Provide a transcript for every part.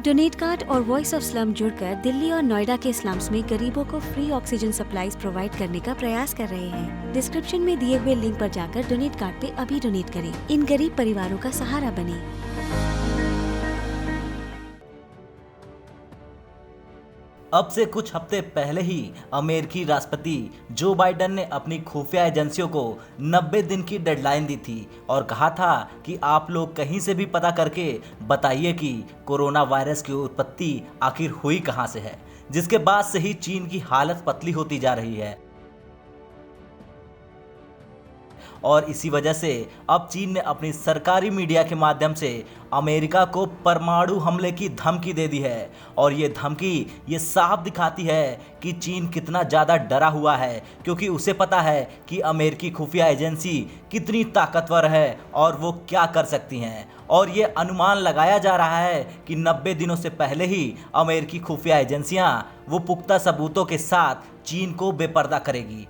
Donate card और voice of slum जुड़कर दिल्ली और नोएडा के स्लम्स में गरीबों को फ्री ऑक्सीजन सप्लाईज प्रोवाइड करने का प्रयास कर रहे हैं। डिस्क्रिप्शन में दिए हुए लिंक पर जाकर डोनेट कार्ड पे अभी डोनेट करें। इन गरीब परिवारों का सहारा बने। अब से कुछ हफ्ते पहले ही अमेरिकी राष्ट्रपति जो बाइडेन ने अपनी खुफिया एजेंसियों को 90 दिन की डेडलाइन दी थी और कहा था कि आप लोग कहीं से भी पता करके बताइए कि कोरोना वायरस की उत्पत्ति आखिर हुई कहां से है, जिसके बाद से ही चीन की हालत पतली होती जा रही है। और इसी वजह से अब चीन ने अपनी सरकारी मीडिया के माध्यम से अमेरिका को परमाणु हमले की धमकी दे दी है। और ये धमकी ये साफ दिखाती है कि चीन कितना ज़्यादा डरा हुआ है, क्योंकि उसे पता है कि अमेरिकी खुफिया एजेंसी कितनी ताकतवर है और वो क्या कर सकती हैं। और ये अनुमान लगाया जा रहा है कि 90 दिनों से पहले ही अमेरिकी खुफिया एजेंसियां वो पुख्ता सबूतों के साथ चीन को बेपर्दा करेगी।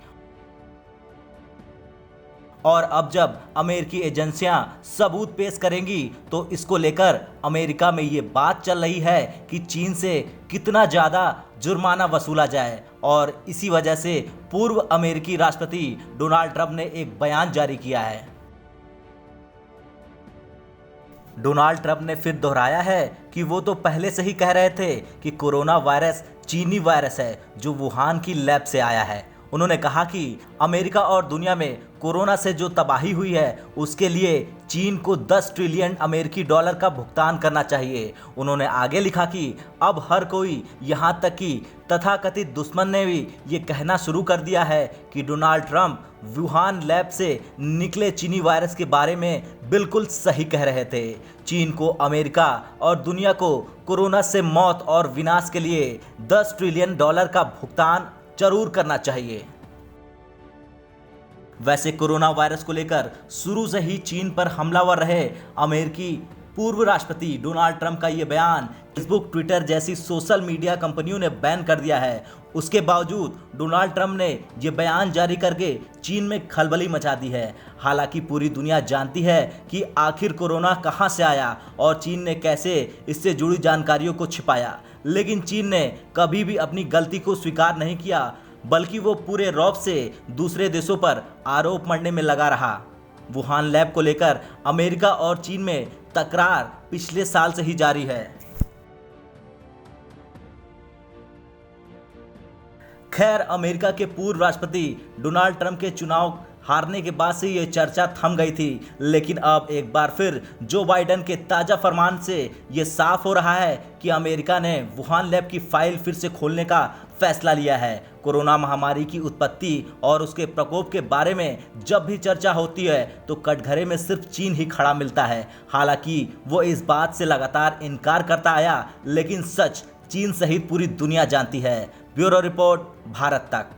और अब जब अमेरिकी एजेंसियां सबूत पेश करेंगी तो इसको लेकर अमेरिका में ये बात चल रही है कि चीन से कितना ज़्यादा जुर्माना वसूला जाए। और इसी वजह से पूर्व अमेरिकी राष्ट्रपति डोनाल्ड ट्रंप ने एक बयान जारी किया है। डोनाल्ड ट्रंप ने फिर दोहराया है कि वो तो पहले से ही कह रहे थे कि कोरोना वायरस चीनी वायरस है जो वुहान की लैब से आया है। उन्होंने कहा कि अमेरिका और दुनिया में कोरोना से जो तबाही हुई है उसके लिए चीन को 10 ट्रिलियन अमेरिकी डॉलर का भुगतान करना चाहिए। उन्होंने आगे लिखा कि अब हर कोई, यहाँ तक कि तथाकथित दुश्मन ने भी ये कहना शुरू कर दिया है कि डोनाल्ड ट्रंप वुहान लैब से निकले चीनी वायरस के बारे में बिल्कुल सही कह रहे थे। चीन को अमेरिका और दुनिया को कोरोना से मौत और विनाश के लिए 10 ट्रिलियन डॉलर का भुगतान जरूर करना चाहिए। वैसे कोरोना वायरस को लेकर शुरू से ही चीन पर हमलावर रहे अमेरिकी पूर्व राष्ट्रपति डोनाल्ड ट्रंप का ये बयान फेसबुक, ट्विटर जैसी सोशल मीडिया कंपनियों ने बैन कर दिया है। उसके बावजूद डोनाल्ड ट्रंप ने ये बयान जारी करके चीन में खलबली मचा दी है। हालांकि पूरी दुनिया जानती है कि आखिर कोरोना कहां से आया और चीन ने कैसे इससे जुड़ी जानकारियों को छिपाया, लेकिन चीन ने कभी भी अपनी गलती को स्वीकार नहीं किया, बल्कि वो पूरे रौब से दूसरे देशों पर आरोप मढ़ने में लगा रहा। वुहान लैब को लेकर अमेरिका और चीन में तकरार पिछले साल से ही जारी है। खैर, अमेरिका के पूर्व राष्ट्रपति डोनाल्ड ट्रंप के चुनाव हारने के बाद से ये चर्चा थम गई थी, लेकिन अब एक बार फिर जो बाइडेन के ताज़ा फरमान से ये साफ हो रहा है कि अमेरिका ने वुहान लैब की फाइल फिर से खोलने का फैसला लिया है। कोरोना महामारी की उत्पत्ति और उसके प्रकोप के बारे में जब भी चर्चा होती है तो कटघरे में सिर्फ चीन ही खड़ा मिलता है। हालांकि वो इस बात से लगातार इनकार करता आया, लेकिन सच चीन सहित पूरी दुनिया जानती है। ब्यूरो रिपोर्ट, भारत तक।